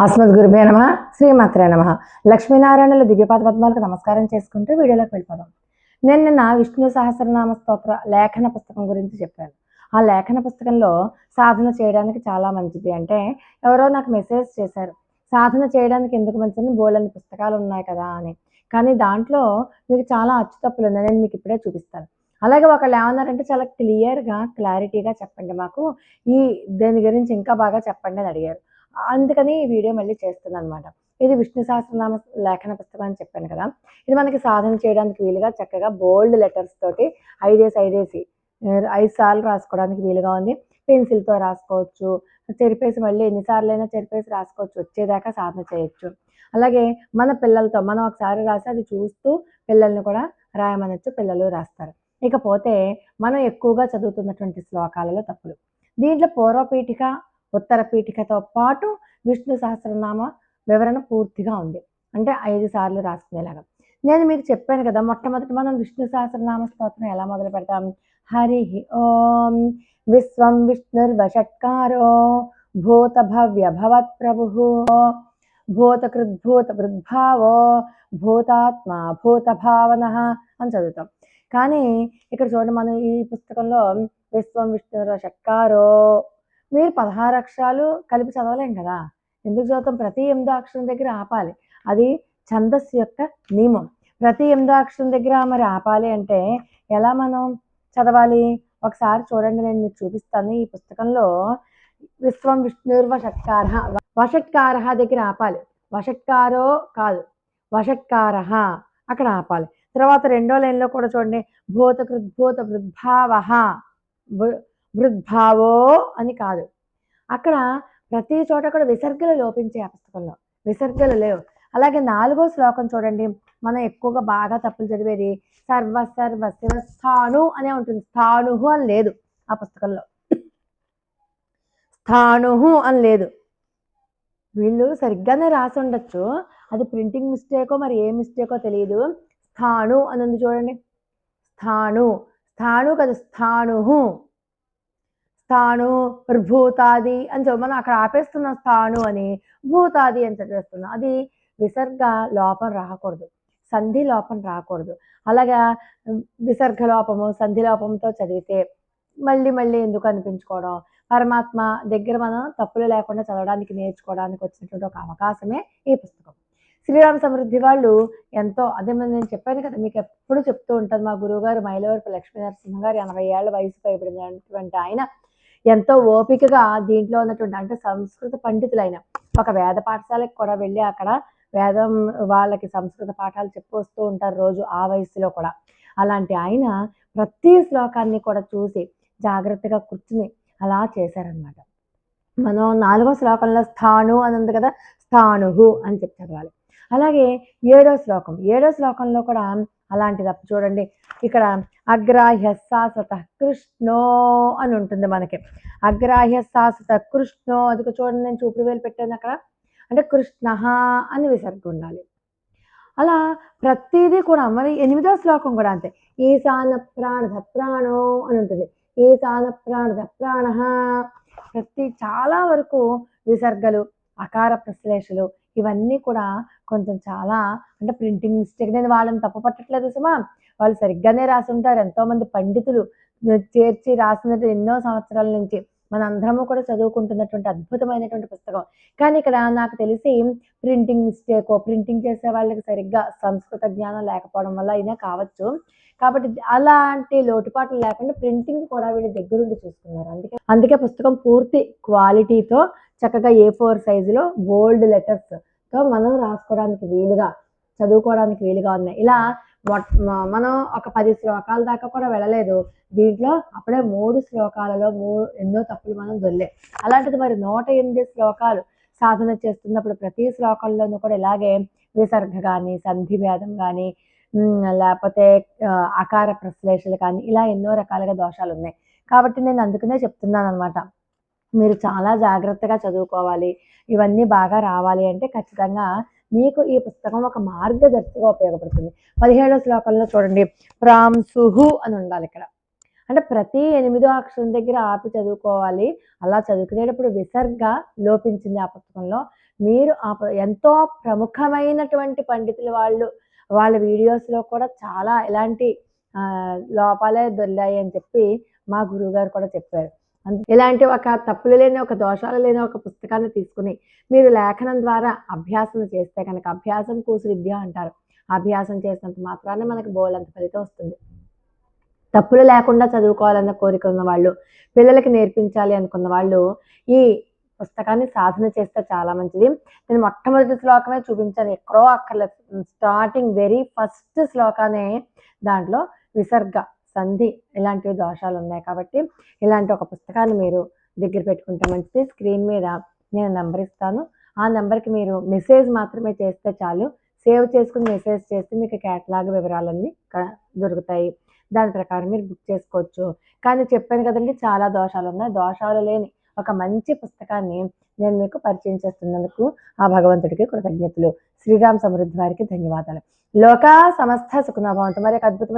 అస్మద్గురుభ్యో నమః శ్రీమాత్రే నమః. లక్ష్మీనారాయణుల దివ్యపాద పద్మాలకు నమస్కారం చేసుకుంటూ వీడియోలోకి వెళ్ళిపోదాం. నేను నిన్న విష్ణు సహస్రనామ స్తోత్ర లేఖన పుస్తకం గురించి చెప్పాను. ఆ లేఖన పుస్తకంలో సాధన చేయడానికి చాలా మంచిది అంటే ఎవరో నాకు మెసేజ్ చేశారు, సాధన చేయడానికి ఎందుకు మంచిదని బోలెడన్ని పుస్తకాలు ఉన్నాయి కదా అని. కానీ దాంట్లో మీకు చాలా అచ్చుతప్పులు ఉన్నాయి, నేను మీకు ఇప్పుడే చూపిస్తాను. అలాగే ఒకళ్ళు ఏమన్నారంటే చాలా క్లియర్గా క్లారిటీగా చెప్పండి మాకు, ఈ దీని గురించి ఇంకా బాగా చెప్పండి అని అడిగారు. అందుకని ఈ వీడియో మళ్ళీ చేస్తున్నాను అనమాట. ఇది విష్ణు సహస్రనామ లేఖన పుస్తకం అని చెప్పాను కదా. ఇది మనకి సాధన చేయడానికి వీలుగా చక్కగా బోల్డ్ లెటర్స్ తోటి ఐదేసి 5 సార్లు రాసుకోవడానికి వీలుగా ఉంది. పెన్సిల్తో రాసుకోవచ్చు, చెరిపేసి మళ్ళీ ఎన్నిసార్లైనా చెరిపేసి రాసుకోవచ్చు, వచ్చేదాకా సాధన చేయొచ్చు. అలాగే మన పిల్లలతో మనం ఒకసారి రాసి అది చూస్తూ పిల్లల్ని కూడా రాయమనొచ్చు, పిల్లలు రాస్తారు. ఇకపోతే మనం ఎక్కువగా చదువుతున్నటువంటి శ్లోకాలలో తప్పులు. దీంట్లో పూర్వపీఠిక ఉత్తర పీఠికతో పాటు విష్ణు సహస్రనామ వివరణ పూర్తిగా ఉంది, అంటే 5 సార్లు రాసుకునేలాగా. నేను మీకు చెప్పాను కదా, మొట్టమొదటి మనం విష్ణు సహస్రనామ స్తోత్రం ఎలా మొదలు పెడతాం? హరి ఓం విశ్వం విష్ణుర్వషట్కారో భూత భవ్య భవత్ ప్రభు భూతకృద్భూత వృద్భావో భూతాత్మ భూత భావన అని చదువుతాం. కానీ ఇక్కడ చూడండి, మనం ఈ పుస్తకంలో విశ్వం విష్ణుర్వషట్కారో మీరు 16 అక్షరాలు కలిపి చదవలేం కదా. ఎందుకు చదువుతాం? ప్రతి 8వ అక్షరం దగ్గర ఆపాలి. అది ఛందస్సు యొక్క నియమం. ప్రతి 8వ అక్షరం దగ్గర మరి ఆపాలి అంటే ఎలా మనం చదవాలి? ఒకసారి చూడండి, నేను మీకు చూపిస్తాను. ఈ పుస్తకంలో విశ్వం విష్ణుర్వషట్కారః, వషట్కారః దగ్గర ఆపాలి. వషట్కారో కాదు, వషట్కారః అక్కడ ఆపాలి. తర్వాత 2వ లైన్లో కూడా చూడండి, భూతకృద్భూత వృద్భావః, వృద్భావో అని కాదు. అక్కడ ప్రతి చోట కూడా విసర్గలు లోపించే ఆ పుస్తకంలో, విసర్గలు లేవు. అలాగే 4వ శ్లోకం చూడండి, మనం ఎక్కువగా బాగా తప్పులు చదివేది సర్వ సర్వ శివ స్థాణు అనే ఉంటుంది, స్థాణుహు అని లేదు ఆ పుస్తకంలో, స్థాణుహు అని లేదు. వీళ్ళు సరిగ్గానే రాసి ఉండొచ్చు, అది ప్రింటింగ్ మిస్టేకో మరి ఏ మిస్టేకో తెలియదు. స్థాణు అని ఉంది చూడండి, స్థాణు, స్థాణు కదా, స్థాణుహు, స్థాణు భూతాది అని చెప్పి మనం అక్కడ ఆపేస్తున్నాం, స్థాణు అని భూతాది అని చదివేస్తున్నాం. అది విసర్గ లోపం రాకూడదు, సంధి లోపం రాకూడదు. అలాగా విసర్గ లోపము సంధి లోపంతో చదివితే మళ్ళీ మళ్ళీ ఎందుకు అనిపించుకోవడం. పరమాత్మ దగ్గర మనం తప్పులు లేకుండా చదవడానికి నేర్చుకోవడానికి వచ్చినటువంటి ఒక అవకాశమే ఈ పుస్తకం. శ్రీరామ సమృద్ధి వాళ్ళు ఎంతో, అదే నేను చెప్పాను కదా, మీకు ఎప్పుడు చెప్తూ ఉంటాను, మా గురువుగారు మైలవరపు లక్ష్మీనరసింహ గారు 80 ఏళ్ల వయసు పైబడినటువంటి ఆయన ఎంతో ఓపికగా దీంట్లో ఉన్నటువంటి, అంటే సంస్కృత పండితులైన, ఒక వేద పాఠశాలకు కూడా వెళ్ళి అక్కడ వేదం వాళ్ళకి సంస్కృత పాఠాలు చెప్పి వస్తూ ఉంటారు రోజు ఆ వయసులో కూడా. అలాంటి ఆయన ప్రతి శ్లోకాన్ని కూడా చూసి జాగ్రత్తగా కూర్చుని అలా చేశారనమాట. మనం 4వ శ్లోకంలో స్థాణు అని ఉంది కదా, స్థాణుహు అని చెప్పి చదవాలి. అలాగే 7వ శ్లోకంలో కూడా అలాంటి తప్పు చూడండి. ఇక్కడ అగ్రాహ్య శాశ్వత కృష్ణో అని ఉంటుంది మనకి, అగ్రాహ్య శాశ్వత కృష్ణో, అది చూడండి నేను చూపుడు వేలు పెట్టాను అక్కడ, అంటే కృష్ణ అని విసర్గ ఉండాలి. అలా ప్రతిదీ కూడా. మరి 8వ శ్లోకం కూడా అంతే, ఈశాన ప్రాణధ ప్రాణో అని ఉంటుంది, ఈశాన ప్రాణధ ప్రాణ. ప్రతి చాలా వరకు విసర్గలు, అకార ప్రశ్లేషలు ఇవన్నీ కూడా కొంచెం చాలా, అంటే ప్రింటింగ్ మిస్టేక్. నేను వాళ్ళని తప్పు పట్టట్లేదు సుమా, వాళ్ళు సరిగ్గానే రాసి ఉంటారు. ఎంతోమంది పండితులు చేర్చి రాసినట్టు ఎన్నో సంవత్సరాల నుంచి మనందరము కూడా చదువుకుంటున్నటువంటి అద్భుతమైనటువంటి పుస్తకం. కానీ ఇక్కడ నాకు తెలిసి ప్రింటింగ్ మిస్టేకో, ప్రింటింగ్ చేసే వాళ్ళకి సరిగ్గా సంస్కృత జ్ఞానం లేకపోవడం వల్ల అయినా కావచ్చు. కాబట్టి అలాంటి లోటుపాట్లు లేకుండా ప్రింటింగ్ కూడా వీళ్ళు దగ్గరుండి చూసుకున్నారు. అందుకే పుస్తకం పూర్తి క్వాలిటీతో చక్కగా A4 సైజులో బోల్డ్ లెటర్స్తో మనం రాసుకోవడానికి వీలుగా, చదువుకోవడానికి వీలుగా ఉన్నాయి. ఇలా మనం ఒక 10 శ్లోకాల దాకా కూడా వెళ్ళలేదు దీంట్లో, అప్పుడే 3 శ్లోకాలలో ఎన్నో తప్పులు మనం దొల్లే. అలాంటిది మరి 108 శ్లోకాలు సాధన చేస్తున్నప్పుడు ప్రతి శ్లోకంలోనూ కూడా ఇలాగే విసర్గ కానీ, సంధి భేదం కానీ, లేకపోతే అకార ప్రశ్లేషలు కానీ, ఇలా ఎన్నో రకాలుగా దోషాలు ఉన్నాయి. కాబట్టి నేను అందుకనే చెప్తున్నాను అనమాట, మీరు చాలా జాగ్రత్తగా చదువుకోవాలి. ఇవన్నీ బాగా రావాలి అంటే ఖచ్చితంగా మీకు ఈ పుస్తకం ఒక మార్గదర్శిగా ఉపయోగపడుతుంది. 17వ శ్లోకంలో చూడండి, ప్రాంశుహు అని ఉండాలి ఇక్కడ, అంటే ప్రతి 8వ అక్షరం దగ్గర ఆపి చదువుకోవాలి. అలా చదువుకునేటప్పుడు విసర్గ లోపించింది ఆ పుస్తకంలో. మీరు ఎంతో ప్రముఖమైనటువంటి పండితులు వాళ్ళ వీడియోస్లో కూడా చాలా ఇలాంటి లోపాలే దొర్లాయి అని చెప్పి మా గురువుగారు కూడా చెప్పారు. ఇలాంటి ఒక తప్పులు లేని, ఒక దోషాలు లేని ఒక పుస్తకాన్ని తీసుకుని మీరు లేఖనం ద్వారా అభ్యాసం చేస్తే కనుక, అభ్యాసం కూసు విద్య అంటారు. అభ్యాసం చేసినంత మాత్రాన మనకు బోలెడంత ఫలితం వస్తుంది. తప్పులు లేకుండా చదువుకోవాలన్న కోరిక ఉన్న వాళ్ళు, పిల్లలకి నేర్పించాలి అనుకున్న వాళ్ళు ఈ పుస్తకాన్ని సాధన చేస్తే చాలా మంచిది. నేను మొట్టమొదటి శ్లోకమే చూపించాను, ఎక్కడో అక్కర్లేదు. స్టార్టింగ్ వెరీ ఫస్ట్ శ్లోకానే దాంట్లో విసర్గ, సంధి ఇలాంటి దోషాలు ఉన్నాయి. కాబట్టి ఇలాంటి ఒక పుస్తకాన్ని మీరు దగ్గర పెట్టుకుంటే మంచిది. స్క్రీన్ మీద నేను నెంబర్ ఇస్తాను. ఆ నెంబర్కి మీరు మెసేజ్ మాత్రమే చేస్తే చాలు. సేవ్ చేసుకుని మెసేజ్ చేస్తే మీకు క్యాటలాగ్ వివరాలన్నీ దొరుకుతాయి. దాని ప్రకారం మీరు బుక్ చేసుకోవచ్చు. కానీ చెప్పాను కదండి, చాలా దోషాలు ఉన్నాయి. దోషాలు లేని ఒక మంచి పుస్తకాన్ని నేను మీకు పరిచయం చేస్తున్నందుకు ఆ భగవంతుడికి కృతజ్ఞతలు. శ్రీరామ్ సమృద్ధి వారికి ధన్యవాదాలు. లోకా సమస్త సుఖనో భవంతు. మరి అద్భుతమైన